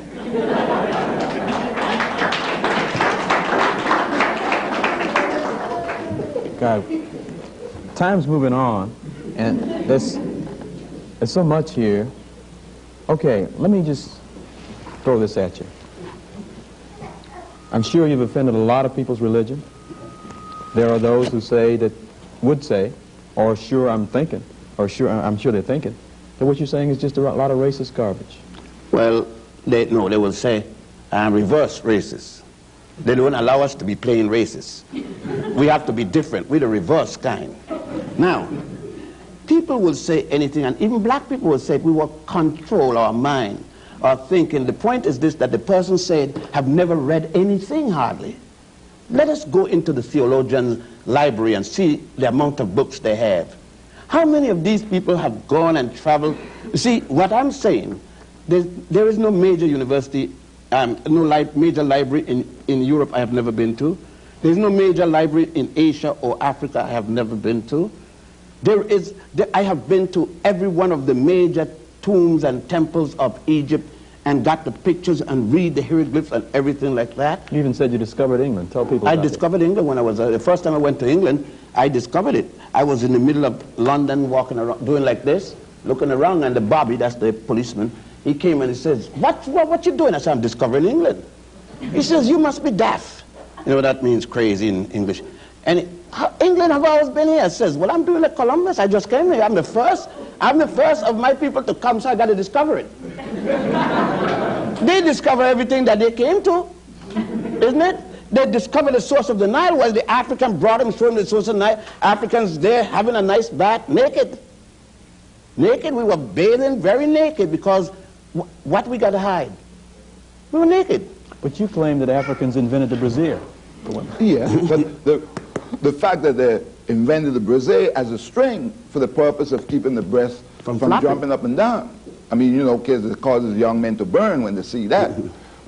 Speaker 1: God, time's moving on, and there's so much here. Okay, let me just throw this at you. I'm sure you've offended a lot of people's religion. There are those who would say, or sure I'm thinking, or sure I'm sure they're thinking, that what you're saying is just a lot of racist garbage.
Speaker 2: Well, they will say reverse racist. They don't allow us to be plain racist. We have to be different. We're the reverse kind. Now, people will say anything, and even black people will say we will control our mind, our thinking. The point is this, that the person said have never read anything hardly. Let us go into the theologian's library and see the amount of books they have. How many of these people have gone and traveled? You see, what I'm saying, there is no major university, major library in Europe I have never been to. There's no major library in Asia or Africa I have never been to. I have been to every one of the major tombs and temples of Egypt and got the pictures and read the hieroglyphs and everything like that.
Speaker 1: You even said you discovered England. Tell people about
Speaker 2: I discovered England when I was, the first time I went to England, I discovered it. I was in the middle of London walking around, doing like this, looking around, and the Bobby, that's the policeman, he came and he says, what you doing? I said, I'm discovering England. He says, you must be deaf. You know what that means, crazy in English. And England have always been here. Says, well, I'm doing like Columbus. I just came here. I'm the first of my people to come, so I got to discover it. They discover everything that they came to, isn't it? They discovered the source of the Nile. While the African brought them, showed them the source of the Nile. Africans there having a nice bath, naked. Naked, we were bathing very naked because what we got to hide? We were naked.
Speaker 1: But you claim that Africans invented the brassiere.
Speaker 3: Yeah, but the fact that they invented the brassiere as a string for the purpose of keeping the breast from jumping up and down. I mean, you know, because it causes young men to burn when they see that.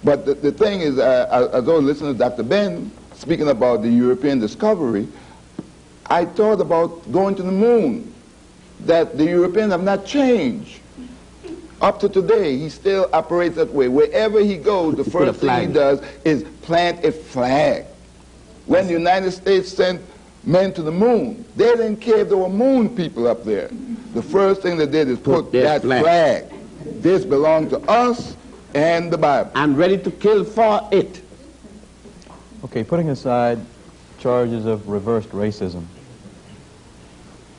Speaker 3: But the thing is, as I was listening to Dr. Ben speaking about the European discovery, I thought about going to the moon, that the Europeans have not changed. Up to today, he still operates that way. Wherever he goes, the first thing he does is plant a flag. When the United States sent men to the moon, they didn't care if there were moon people up there. The first thing they did is put that flag. This belongs to us and the Bible.
Speaker 2: I'm ready to kill for it.
Speaker 1: Okay, putting aside charges of reversed racism,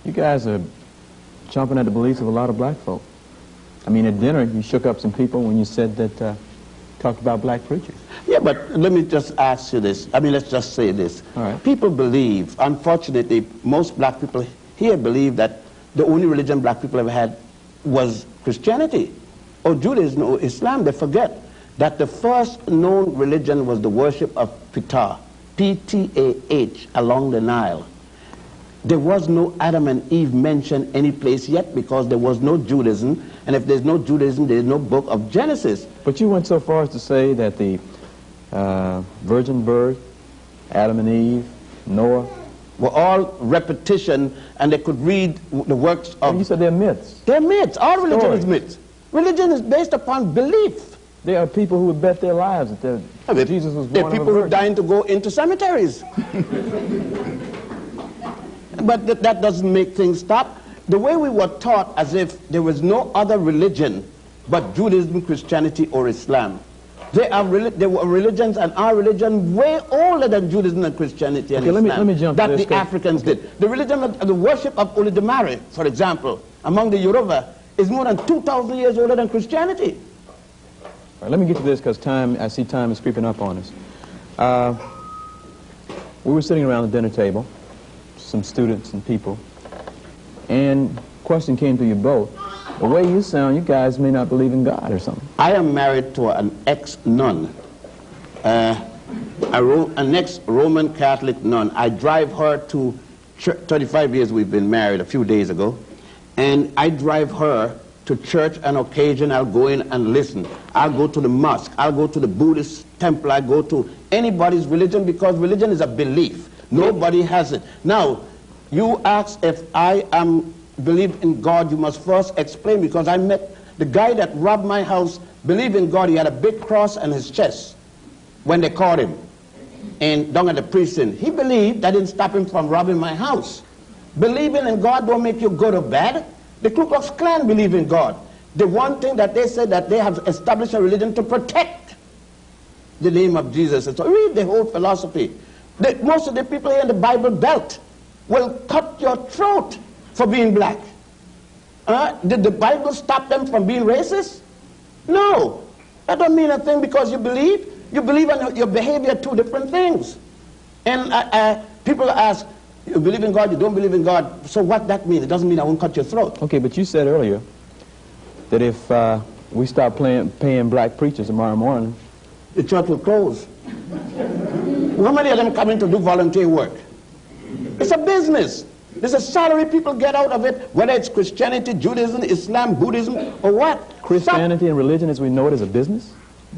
Speaker 1: you guys are chomping at the beliefs of a lot of black folk. I mean, at dinner, you shook up some people when you said that, talked about black preachers.
Speaker 2: Yeah, but let me just ask you this. I mean, let's just say this.
Speaker 1: All right.
Speaker 2: People believe, unfortunately, most black people here believe that the only religion black people ever had was Christianity, or Judaism, or Islam. They forget that the first known religion was the worship of Ptah, P-T-A-H, along the Nile. There was no Adam and Eve mentioned any place yet because there was no Judaism, and if there's no Judaism, there's no book of Genesis.
Speaker 1: But you went so far as to say that the virgin birth, Adam and Eve, Noah,
Speaker 2: were all repetition, and they could read the works of...
Speaker 1: you said they're myths.
Speaker 2: They're myths. All religion is myths. Religion is based upon belief.
Speaker 1: There are people who would bet their lives that Jesus was born
Speaker 2: There are people who are dying to go into cemeteries. But that doesn't make things stop. The way we were taught as if there was no other religion but Judaism, Christianity, or Islam. There were religions, and our religion way older than Judaism and Christianity and Islam.
Speaker 1: Let me jump
Speaker 2: that
Speaker 1: to this,
Speaker 2: the Africans did. The religion of the worship of Olodumare, for example, among the Yoruba, is more than 2,000 years older than Christianity.
Speaker 1: All right, let me get to this because I see time is creeping up on us. We were sitting around the dinner table, some students and people, and a question came to you both. The way you sound, you guys may not believe in God or something.
Speaker 2: I am married to an ex-nun, an ex-Roman Catholic nun. I drive her to 35 years we've been married a few days ago, and I drive her to church on occasion. I'll go in and listen. I'll go to the mosque. I'll go to the Buddhist temple. I go to anybody's religion because religion is a belief. Nobody has it. Now, you ask if I believe in God, you must first explain, because I met the guy that robbed my house, believed in God. He had a big cross on his chest when they caught him and down at the precinct. He believed. That didn't stop him from robbing my house. Believing in God don't make you good or bad. The Ku Klux Klan believe in God. The one thing that they said that they have established a religion to protect the name of Jesus. And so read the whole philosophy. Most of the people here in the Bible Belt will cut your throat for being black. Did the Bible stop them from being racist? No. That don't mean a thing because you believe. You believe and your behavior are two different things. And people ask, you believe in God, you don't believe in God. So what that mean? It doesn't mean I won't cut your throat.
Speaker 1: Okay, but you said earlier that if we stop paying black preachers tomorrow morning,
Speaker 2: the church will close. How many of them come in to do volunteer work? It's a business. There's a salary people get out of it, whether it's Christianity, Judaism, Islam, Buddhism, or what.
Speaker 1: Christianity and religion as we know it is a business?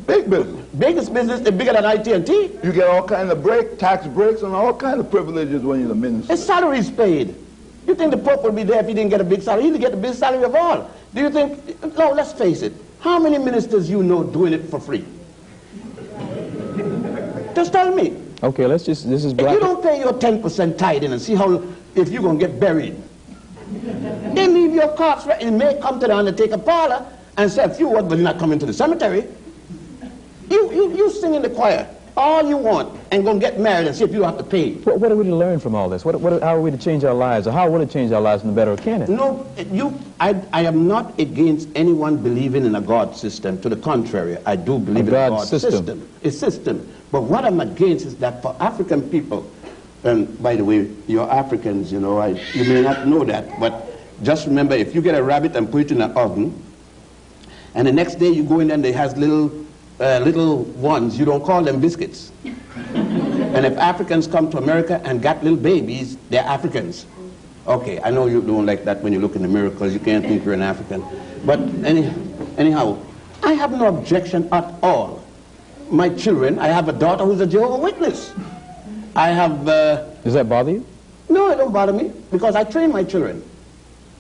Speaker 3: Big business.
Speaker 2: Biggest business is bigger than IT&T.
Speaker 3: You get all kinds of tax breaks, and all kinds of privileges when you're the minister.
Speaker 2: His salary is paid. You think the Pope would be there if he didn't get a big salary? He'd get the biggest salary of all. Do you think, no, let's face it. How many ministers you know doing it for free? Just tell me.
Speaker 1: Okay, this is black.
Speaker 2: If you don't pay your 10% tithing and see how, if you're going to get buried, they leave your corpse, it may come to the undertaker parlor and say a few words, but you're not coming to the cemetery. You sing in the choir. all you want and go and get married and see if you don't have to pay.
Speaker 1: What are we to learn from all this? How are we to change our lives? Or how will it change our lives in the better, or can it?
Speaker 2: No, I am not against anyone believing in a God system. To the contrary, I do believe in a God system. A system. But what I'm against is that for African people, and by the way, you're Africans, you know, you may not know that, but just remember, if you get a rabbit and put it in an oven, and the next day you go in there and it has little ones, you don't call them biscuits. And if Africans come to America and got little babies, they're Africans. Okay, I know you don't like that when you look in the mirror because you can't think you're an African. But anyhow, I have no objection at all. My children, I have a daughter who's a Jehovah's Witness. I have...
Speaker 1: Does that bother you?
Speaker 2: No, it don't bother me because I train my children.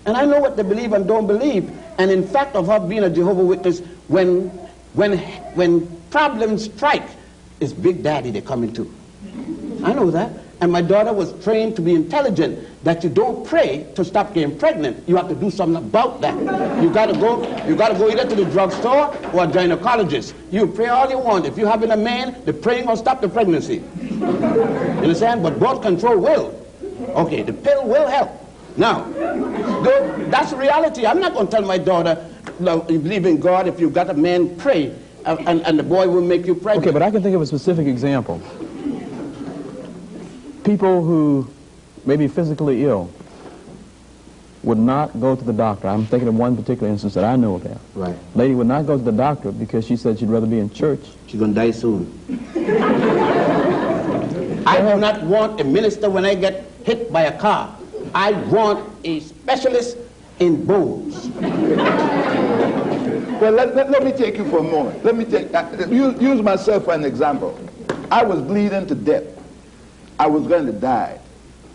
Speaker 2: And I know what they believe and don't believe. And in fact of her being a Jehovah's Witness, when problems strike, it's Big Daddy they're coming to. I know that. And my daughter was trained to be intelligent, that you don't pray to stop getting pregnant. You have to do something about that. You gotta go either to the drugstore or a gynecologist. You pray all you want. If you're having a man, the praying will stop the pregnancy. You understand? But birth control will. Okay, the pill will help. Now, that's reality. I'm not going to tell my daughter, no, you believe in God, if you've got a man, pray, and the boy will make you pregnant.
Speaker 1: Okay, but I can think of a specific example. People who may be physically ill would not go to the doctor. I'm thinking of one particular instance that I know about.
Speaker 2: Right.
Speaker 1: Lady would not go to the doctor because she said she'd rather be in church.
Speaker 2: She's going to die soon. I do not want a minister when I get hit by a car. I want a specialist in bones.
Speaker 3: Well, let me take you for a moment. Let me use myself for an example. I was bleeding to death. I was going to die.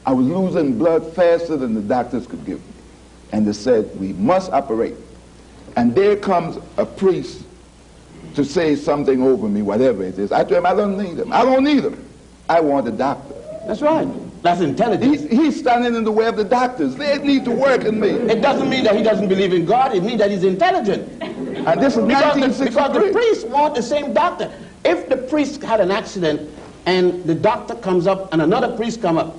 Speaker 3: I was losing blood faster than the doctors could give me. And they said, we must operate. And there comes a priest to say something over me, whatever it is. I told him, I don't need him. I don't need him. I want a doctor.
Speaker 2: That's right. That's intelligence.
Speaker 3: He's standing in the way of the doctors. They need to work in me.
Speaker 2: It doesn't mean that he doesn't believe in God. It means that he's intelligent.
Speaker 3: And this is
Speaker 2: because the priests want the same doctor. If the priest had an accident and the doctor comes up and another priest come up,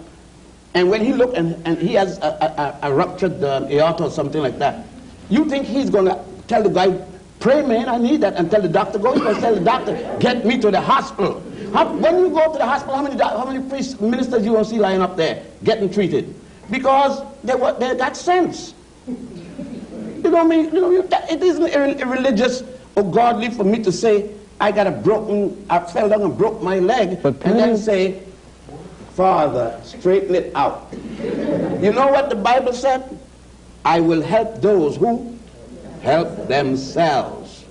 Speaker 2: and when he look and he has a ruptured aorta or something like that, you think he's going to tell the guy, pray man, I need that, and tell the doctor, go, he's going to tell the doctor, get me to the hospital. When you go to the hospital, how many priests, ministers you will see lying up there getting treated? Because they got sense. You know what I mean? You know, it isn't irreligious or godly for me to say, I fell down and broke my leg, and then say, Father, straighten it out. You know what the Bible said? I will help those who help themselves.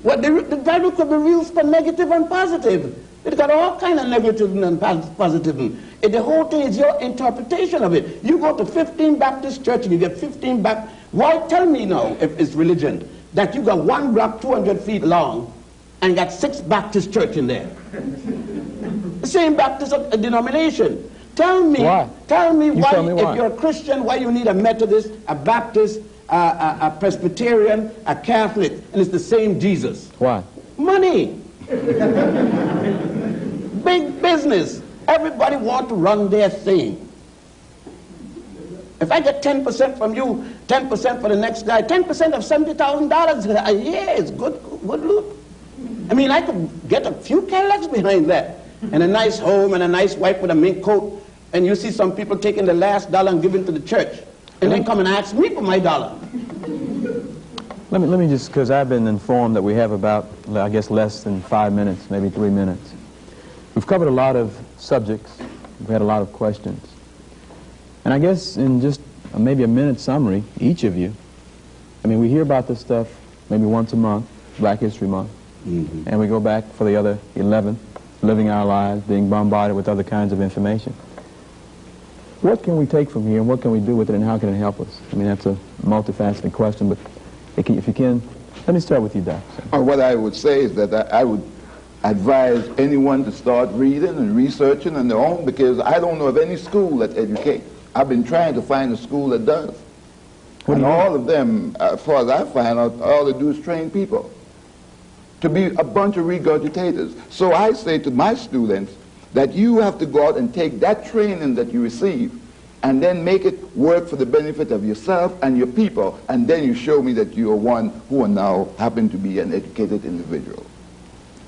Speaker 2: Well, the Bible could be used for negative and positive. It's got all kind of negative and positive. The whole thing is your interpretation of it. You go to 15 Baptist church and you get 15 back. Why tell me now, if it's religion, that you got one block 200 feet long and got 6 Baptist church in there? The same Baptist denomination. Tell me why, if you're a Christian, why you need a Methodist, a Baptist, a Presbyterian, a Catholic, and it's the same Jesus.
Speaker 1: Why?
Speaker 2: Money. Big business. Everybody wants to run their thing. If I get 10% from you, 10% for the next guy, 10% of $70,000 a year is good loot. I mean, I could get a few Cadillacs behind that, and a nice home, and a nice wife with a mink coat, and you see some people taking the last dollar and giving to the church, and then come and ask me for my dollar.
Speaker 1: Let me just, because I've been informed that we have about, I guess, less than 5 minutes, maybe 3 minutes. We've covered a lot of subjects. We've had a lot of questions. And I guess in just maybe a minute summary, each of you, I mean, we hear about this stuff maybe once a month, Black History Month, and we go back for the other 11, living our lives, being bombarded with other kinds of information. What can we take from here, and what can we do with it, and how can it help us? I mean, that's a multifaceted question, but if you can, let me start with you, Doc.
Speaker 3: What I would say is that I would advise anyone to start reading and researching on their own, because I don't know of any school that educates. I've been trying to find a school that does. And all of them, as far as I find out, all they do is train people. to be a bunch of regurgitators. So I say to my students that you have to go out and take that training that you receive and then make it work for the benefit of yourself and your people, and then you show me that you are one who are now happen to be an educated individual.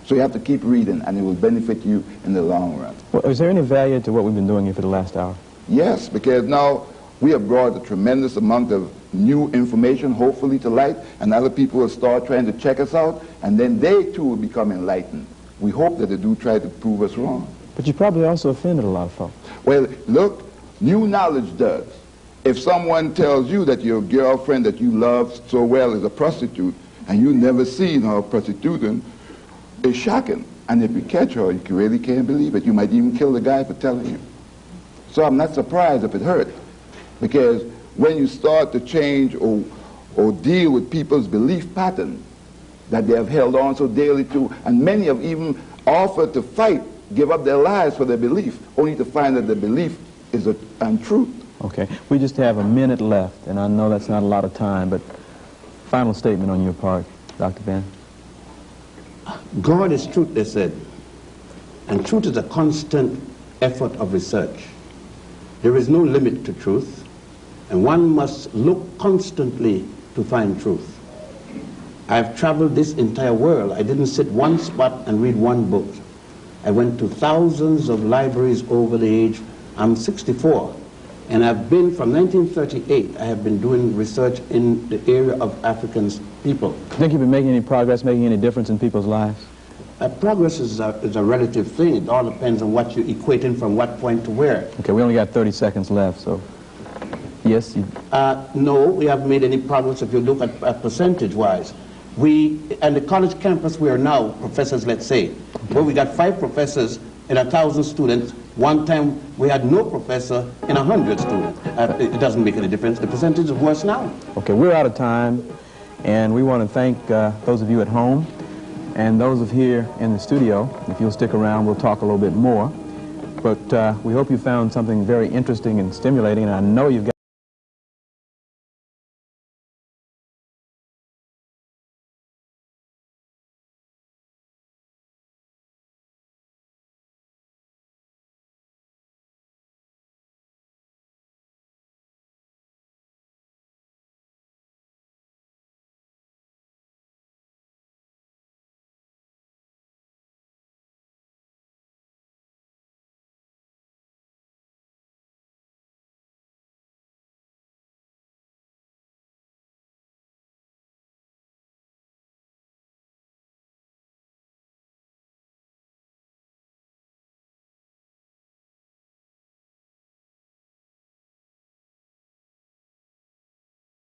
Speaker 3: So you have to keep reading, and it will benefit you in the long run.
Speaker 1: Well, is there any value to what we've been doing here for the last hour?
Speaker 3: Yes, because now we have brought a tremendous amount of new information, hopefully, to light, and other people will start trying to check us out, and then they too will become enlightened. We hope that they do try to prove us wrong.
Speaker 1: But you probably also offended a lot of folks.
Speaker 3: Well, look, new knowledge does. If someone tells you that your girlfriend that you love so well is a prostitute, and you never seen her prostituting, it's shocking. And if you catch her, you really can't believe it. You might even kill the guy for telling you. So I'm not surprised if it hurt, because when you start to change or deal with people's belief pattern that they have held on so dearly to, and many have even offered to fight, give up their lives for their belief, only to find that the belief is untruth.
Speaker 1: Okay, we just have a minute left, and I know that's not a lot of time, but final statement on your part, Dr. Ben.
Speaker 2: God is truth, they said, and truth is a constant effort of research. There is no limit to truth, and one must look constantly to find truth. I've traveled this entire world. I didn't sit one spot and read one book. I went to thousands of libraries over the age. I'm 64, and I've been, from 1938, I have been doing research in the area of African people.
Speaker 1: Think you've been making any progress, making any difference in people's lives?
Speaker 2: Progress is a relative thing. It all depends on what you're equating from what point to where.
Speaker 1: Okay, we only got 30 seconds left, so yes?
Speaker 2: No, we haven't made any progress if you look at percentage-wise. And the college campus we are now, professors, let's say, where we got 5 professors in 1,000 students. One time we had no professor in 100 students. It doesn't make any difference. The percentage is worse now.
Speaker 1: Okay, we're out of time, and we want to thank those of you at home and those of here in the studio. If you'll stick around, we'll talk a little bit more. But we hope you found something very interesting and stimulating, and I know you've got